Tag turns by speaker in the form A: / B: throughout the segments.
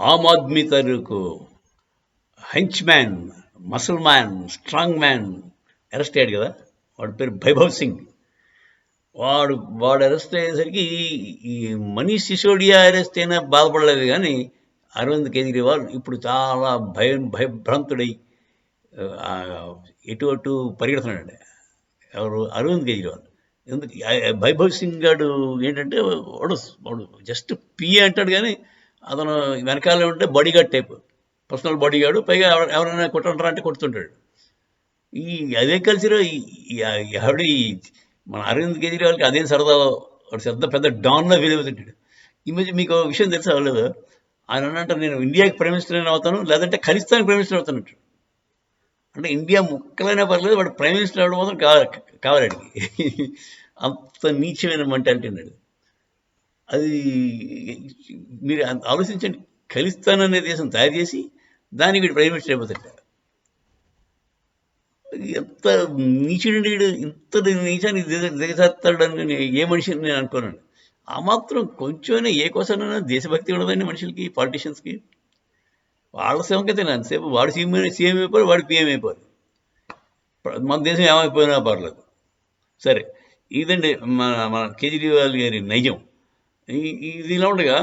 A: ఆమ్ ఆద్మీ తరకు henchman, muscle man, strong man arrest అయ్యాడు కదా. వాడి పేరు వైభవ్ సింగ్. వాడు వాడు అరెస్ట్ అయ్యేసరికి ఈ మనీష్ సిసోడియా అరెస్ట్ అయినా బాధపడలేదు కానీ అరవింద్ కేజ్రీవాల్ ఇప్పుడు చాలా భయభ్రాంతుడై ఆ, ఎటు అటు పరిగెడుతున్నాడు. ఎవరు? అరవింద్ కేజ్రీవాల్. ఎందుకు వైభవ్ సింగ్ గాడు ఏంటంటే వాడు వాడు జస్ట్ పిఏ అంటాడు కానీ అతను వెనకాల ఉంటే body guard type, personal body guard. పైగా ఎవరైనా కొట్టంటారా అంటే కొడుతుంటాడు. ఈ అదే కల్చర్ ఆవిడ మన అరవింద్ కేజ్రీవాల్కి అదేం సరదా. వాడు పెద్ద డాన్లా ఫీల్ అవుతుంటాడు. ఈ మధ్య మీకు ఒక విషయం తెలుసా అవ్వలేదు? ఆయన అన్నంటారు, నేను ఇండియాకి ప్రైమ్ మినిస్టర్ అవుతాను, లేదంటే ఖలిస్తాన్ ప్రైమ్ మినిస్టర్ అవుతానంటాడు. అంటే ఇండియా ముక్కలైనా పర్లేదు, వాడు ప్రైమ్ మినిస్టర్ అవడం మాత్రం కావాలండి. అంత నీచమైన మెంటాలిటీ అన్నాడు. అది మీరు ఆలోచించండి. ఖలిస్తాన్ అనే దేశం తయారు చేసి దానికి వీడు ప్రైమ్ మినిస్టర్ అయిపోతాడు. ఎంత నీచుడండి వీడు! ఇంత నీచానికి దిగజారుతాడని ఏ మనిషిని నేను అనుకోనండి. ఆ మాత్రం కొంచెమైనా ఏ కోసమైనా దేశభక్తి ఉండదండి మనుషులకి, పాలిటీషియన్స్కి. వాళ్ళ సంగతేనా అంతసేపు. వాడు సీఎం అయిపోరు, వాడు పిఎం అయిపోరు. మన దేశం ఏమైపోయినా పర్లేదు. సరే, ఇదండి మన మన కేజ్రీవాల్ గారి నైజం. ఇది ఇలా ఉండగా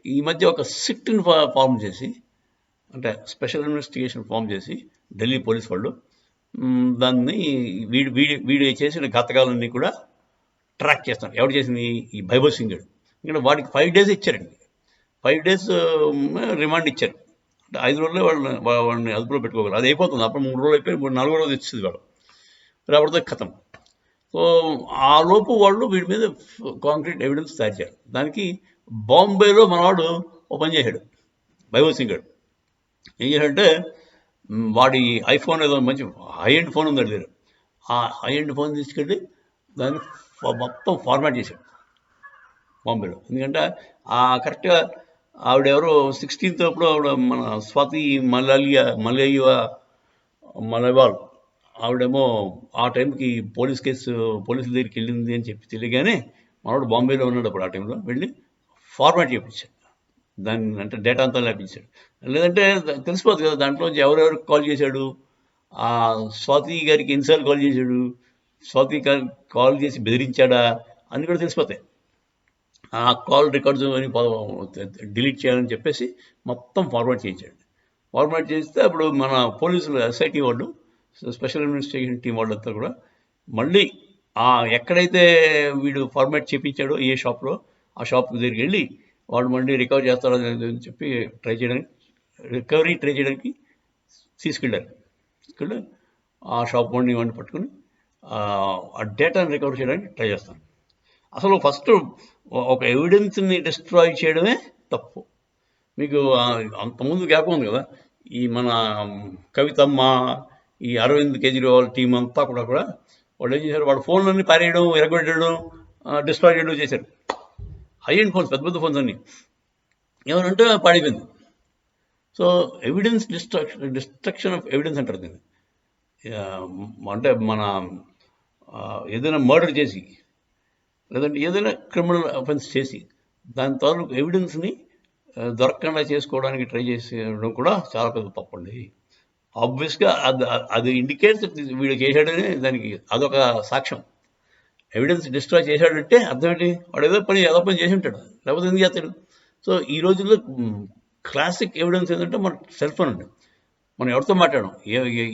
A: ఈ మధ్య ఒక సిట్ని ఫామ్ చేసి, అంటే స్పెషల్ ఇన్వెస్టిగేషన్ ఫామ్ చేసి ఢిల్లీ పోలీస్ వాళ్ళు దాన్ని వీడు చేసిన ఘాతకాలన్నీ కూడా ట్రాక్ చేస్తాను. ఎవరు చేసింది? ఈ వైభవ్ సింగ్ గారు. ఎందుకంటే వాడికి 5 days ఇచ్చారండి. 5 days రిమాండ్ ఇచ్చారు. అంటే 5 రోజులే వాళ్ళని అదుపులో పెట్టుకోగలరు. అది అయిపోతుంది. అప్పుడు 3 రోజులు అయిపోయి 4వ రోజు ఇచ్చింది వాడు. రావడంతో కథం. సో ఆ లోపు వాళ్ళు వీడి మీద కాంక్రీట్ ఎవిడెన్స్ తయారు చేయాలి. దానికి బాంబేలో మనవాడు ఓ పని చేశాడు, వైభవ్ సింగ్ గారు. ఏం చేశాడంటే వాడి ఐఫోన్ ఏదో మంచి హై ఎండ్ ఫోన్ ఉంది దగ్గర. ఆ హై ఎండ్ ఫోన్ తీసుకెళ్ళి దాన్ని మొత్తం ఫార్మాట్ చేశాడు బాంబేలో. ఎందుకంటే కరెక్ట్గా ఆవిడెవరో 16th అప్పుడు ఆవిడ మన స్వాతి మలైవాల్ ఆవిడేమో ఆ టైంకి పోలీసుల దగ్గరికి వెళ్ళింది అని చెప్పి తెలియగానే మనవాడు బాంబేలో ఉన్నాడు అప్పుడు. ఆ టైంలో వెళ్ళి ఫార్మాట్ చేయించాడు దాన్ని, అంటే డేటా అంతా లేపించాడు. లేదంటే తెలిసిపోతుంది కదా దాంట్లో ఎవరెవరికి కాల్ చేశాడు, ఆ స్వాతి గారికి ఎన్నిసార్లు కాల్ చేశాడు, స్వాతి కాల్ చేసి బెదిరించాడా, అన్నీ కూడా తెలిసిపోతాయి. ఆ కాల్ రికార్డ్స్ అని డిలీట్ చేయాలని చెప్పేసి మొత్తం ఫార్వర్డ్ చేయించాడు. ఫార్వర్డ్ చేస్తే అప్పుడు మన పోలీసులు ఎస్ఐటి వాళ్ళు, స్పెషల్ ఇన్వెస్టిగేషన్ టీం వాళ్ళంతా కూడా మళ్ళీ ఎక్కడైతే వీడు ఫార్మాట్ చేయించాడో ఏ షాప్లో, ఆ షాప్ దగ్గరికి వెళ్ళి వాడు మళ్ళీ రికవర్ చేస్తాడో అని చెప్పి రికవరీ ట్రై చేయడానికి తీసుకెళ్ళారు. ఆ షాప్ వాడిని ఇవన్నీ పట్టుకుని ఆ డేటాను రికవర్ చేయడానికి ట్రై చేస్తాను. అసలు ఫస్ట్ ఒక ఎవిడెన్స్ని డిస్ట్రాయ్ చేయడమే తప్పు. మీకు అంతకుముందు జ్ఞాపకం ఉంది కదా, ఈ మన కవితమ్మ, ఈ అరవింద్ కేజ్రీవాల్ టీం అంతా కూడా వాళ్ళు ఏం చేశారు, వాళ్ళ ఫోన్లన్నీ పారేయడం, ఎరగొట్టడం, డిస్ట్రాయ్ చేయడం చేశారు. హై అండ్ ఫోన్స్, పెద్ద పెద్ద ఫోన్స్ అన్నీ ఏమనంటే పాడైపోయింది. So evidence destruction of evidence అంటారు దీన్ని. అంటే మన ఏదైనా మర్డర్ చేసి, లేదంటే ఏదైనా క్రిమినల్ అఫెన్స్ చేసి దాని తాలూకు ఎవిడెన్స్ని దొరకకుండా చేసుకోవడానికి ట్రై చేసేయడం కూడా చాలా పెద్ద తప్పండి. ఆబ్వియస్గా అది ఇండికేట్స్ వీడు చేశాడని దానికి అదొక సాక్ష్యం. ఎవిడెన్స్ డిస్ట్రాయ్ చేశాడంటే అర్థం ఏంటి? వాడు ఏదో పని చేసి ఉంటాడు, లేకపోతే ఎందుకు చేస్తాడు? సో ఈ రోజుల్లో క్లాసిక్ ఎవిడెన్స్ ఏంటంటే మన సెల్ ఫోన్ అండి. మనం ఎవరితో మాట్లాడడం,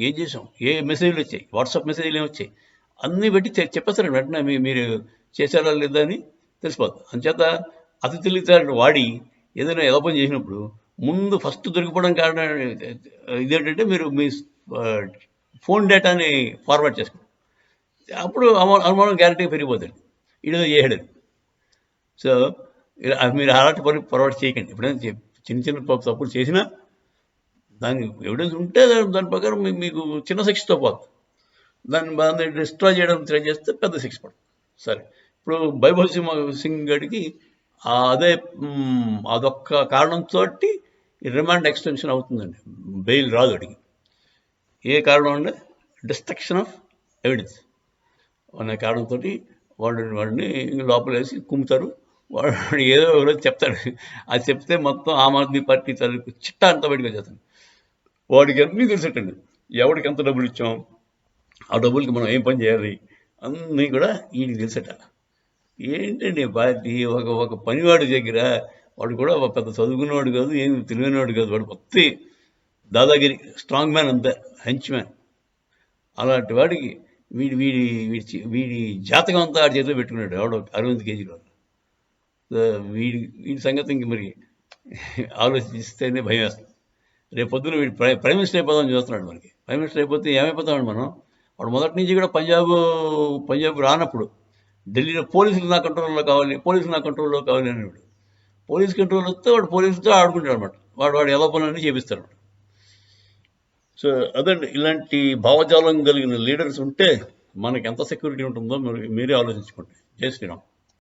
A: ఏం చేసాం, ఏ మెసేజ్లు వచ్చాయి, వాట్సాప్ మెసేజ్లు ఏమొచ్చాయి, అన్నీ పెట్టి చెప్పేస్తారండి వెంటనే మీరు చేశారా లేదా అని తెలిసిపోతుంది. అంచేత అతి తెలివితేటలు వాడి ఏదైనా ఏదో పని చేసినప్పుడు ముందు ఫస్ట్ దొరికిపోవడం కారణం ఇదేంటంటే మీరు మీ ఫోన్ డేటాని ఫార్వర్డ్ చేసుకోండి. అప్పుడు అనుమానం గ్యారెంటీ పెరిగిపోతుంది, ఇదేదో చేయడం. సో మీరు అలాంటి పని ఫార్వర్డ్ చేయకండి. ఎప్పుడైనా చిన్న చిన్న తప్పులు చేసినా దానికి ఎవిడెన్స్ ఉంటే దాని ప్రకారం మీకు చిన్న శిక్షతో పోతుంది. దాన్ని డిస్ట్రాయ్ చేయడం ట్రై చేస్తే పెద్ద శిక్ష పడుతుంది. సరే, ఇప్పుడు వైభవ్ సింగ్ గడికి అదొక్క కారణంతో రిమాండ్ ఎక్స్టెన్షన్ అవుతుందండి, బెయిల్ రాదు అడిగి. ఏ కారణం అంటే డిస్ట్రక్షన్ ఆఫ్ ఎవిడెన్స్ అనే కారణంతో వాడిని లోపల వేసి కుమ్ముతారు, వాడు ఏదో ఒక రోజు చెప్తాడు. అది చెప్తే మొత్తం ఆమ్ ఆద్మీ పార్టీ తాలూకు చిట్టా అంతా బయటకు వచ్చేస్తాను. వాడికి అన్నీ తెలిసేటండి. ఎవడికి ఎంత డబ్బులు ఇచ్చాం, ఆ డబ్బులకి మనం ఏం పని చేయాలి, అన్నీ కూడా వీడికి తెలిసేట. ఏంటండి పార్టీ, ఒక ఒక పనివాడి దగ్గర, వాడు కూడా ఒక పెద్ద చదువుకున్నవాడు కాదు, ఏం తెలివైనవాడు కాదు, వాడు కొత్త దాదాగిరి స్ట్రాంగ్ మ్యాన్ అంతే, హెంచ్ మ్యాన్. అలాంటి వాడికి వీడి వీడి వీడి వీడి జాతకం అంతా ఆడి చేతిలో పెట్టుకున్నాడు ఎవడో అరవింద్ కేజ్రీవాల్. వీడి వీడి సంగతి ఇంక మరి ఆలోచిస్తేనే భయం వేస్తుంది. రేపు పొద్దున వీడు ప్రైమ్ మినిస్టర్ అయిపోదామని చూస్తున్నాడు. మనకి ప్రైమ్ మినిస్టర్ అయిపోతే ఏమైపోతామండి మనం. వాడు మొదటి నుంచి కూడా పంజాబ్ రానప్పుడు ఢిల్లీలో పోలీసులు నా కంట్రోల్లో కావాలి, పోలీసులు నా కంట్రోల్లో కావాలి అనేవాడు. పోలీస్ కంట్రోల్ వస్తే వాడు పోలీసులతో ఆడుకుంటాడు అనమాట. వాడు ఎలా పనులన్నీ చేపిస్తాడు. సో అదండి, ఇలాంటి భావజాలం కలిగిన లీడర్స్ ఉంటే మనకి ఎంత సెక్యూరిటీ ఉంటుందో మీరే ఆలోచించుకోండి. జై శ్రీరామ్.